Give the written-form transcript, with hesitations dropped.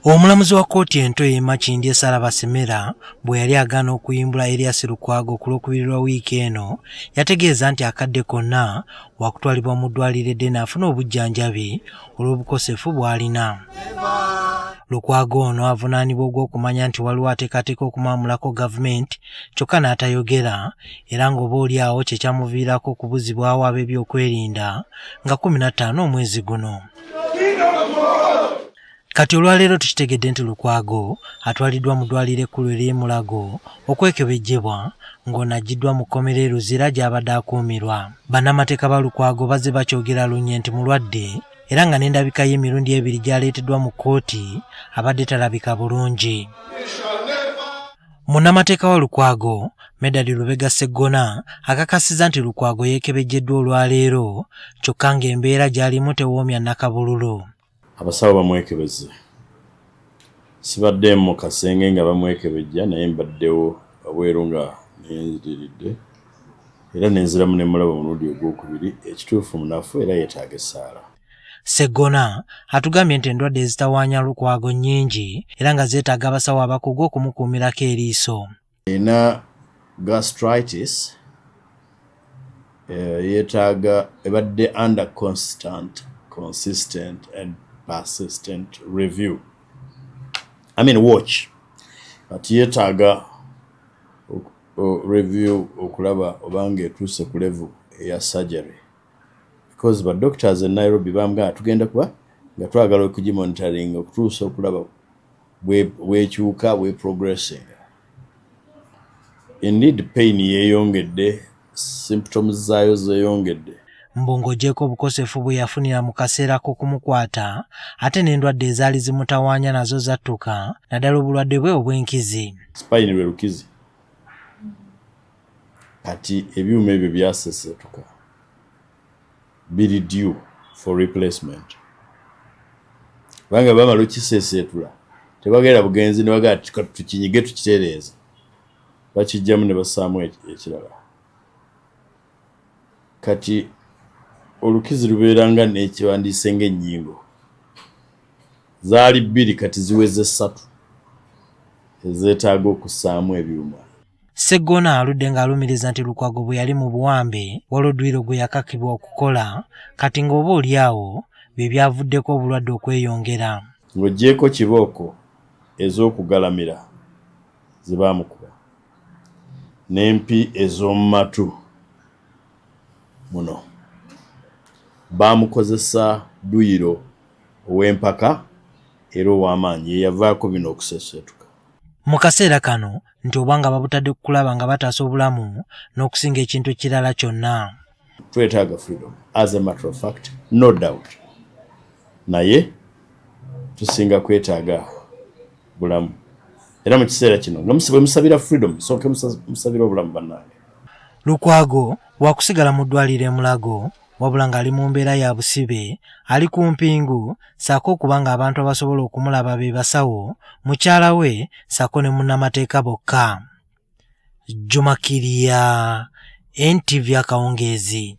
Omulamuzi wa kkooti ento ye Makindye Sarabasemera bwe yali agaana okuyimbula Erias Lukwago ku Lwokubiri lwa wiiki eno yategeeza nti akadde konna wakutwalibwa mu ddwaliro eddene afuna obujjanjabi olw'obukosefu bw'alina. Lukwago ono avunaanibwa ogw'okumanya nti waliwo ateekateeka okumwamulako gavumenti kyokka n'atayogera era ng'oboolyawo kye kyamuviirako okubuzibwawo ab'ebyokwerinda nga 15 omwezi guno. Kati olwaleero tukitegedde nti Lukwago atwaliddwa mu ddwaliro ekkulu ery'e Mulago okwekebejjebwa ng'onaggiddwa mu kkomera e Luzira gy'abadde akuumirwa. Bannamateeka ba Lukwago bazze bakyogera lunye nti mulwadde era nga n'endabika y'emirundi ebiri gy'aleeteddwa mu kkooti abadde talabika bulungi. Munnamateeka wa Lukwago Medard Lubega Sseggona akakasizza nti Lukwago yeekebejjeddwa olwaleero kyokka ng'embeera gy'alimu tewoomya nnakabululu. Abasawo bamwekebezze. Sibadde mu kasenge nga bamwekebejja naye mbaddewo wabweru nga neenziridde era nenziramu ne mulaba omulundi ogwokubiri ekituufu munafu era yeetaaga essaala. Sseggona atugambye nti endwadde ezitawaanya Lukwago nnyingi era nga zeetaaga abasawo abakugu okumukuumirako eriiso. Ena gastritis yeetaaga ebadde under consistent and persistent review. Watch. Ati yeetaaga review okulaba obanga etuuse ku level eya surgery. Because ba doctors in Nairobi bamugamba tugenda kuba nga twagala okugimonitoring okutuusa okulaba bwekyuka bwe progressing. Indeed pain yeeyongedde, symptoms zaayo zeeyongedde. Mbongogyeko obukosefu bwe yafunira mu kaseera k'okumukwata ate n'endwadde ezaali zimutawaanya nazo zattuka naddala obulwadde bwe obw'enkizi. Spine lwe lukizi. Kati ebyuma ebyo byaseseetuka. Biri due for replacement. Banga bamala okiseeseetula tebagenda bugenzi ne bagala tukinyige tukitereeza. Bakijjamu ne bassaamu ekirala. Kati olukizi lubeera nga n'ekiwandiise ng'ennyingo. Zaali 2 kati ziweze 3 ezeetaaga okussaamu ebyuma. Sseggona aludde ng'alumiriza nti Lukwago bwe yali mu buwambe w'oludwiro gwe yakakibwa okukola kati ng'oboolyawo bye byavuddeko obulwadde okweyongera. Ng'oggyeko kibooko ez'okugalamira ze baamukuba n'empi ez'omu matu muno baamukozesa duyiro ow'empaka era ow'amaanyi ye yavaako bino okuseeseetuka. Mu kaseera kano nti obanga babutadde kukulaba nga bataasa obulamu n'okusinga ekintu kirala kyonna. Twetaaga freedom as a matter of fact, no doubt. Naye tusinga kwetaaga bulamu. Era mu kiseera kino nga musabira freedom sooke musabira obulamu bannange. Lukwago wakusigala mu ddwaliro e Mulago wabula ng'ali mu mbeera ya busibe ali ku mpingu ssaako okuba ng'abantu abasobola okumulaba be basawo mukyala we ssaako ne munnamateeka bokka. Juma Kiria, NTV Akawungeezi.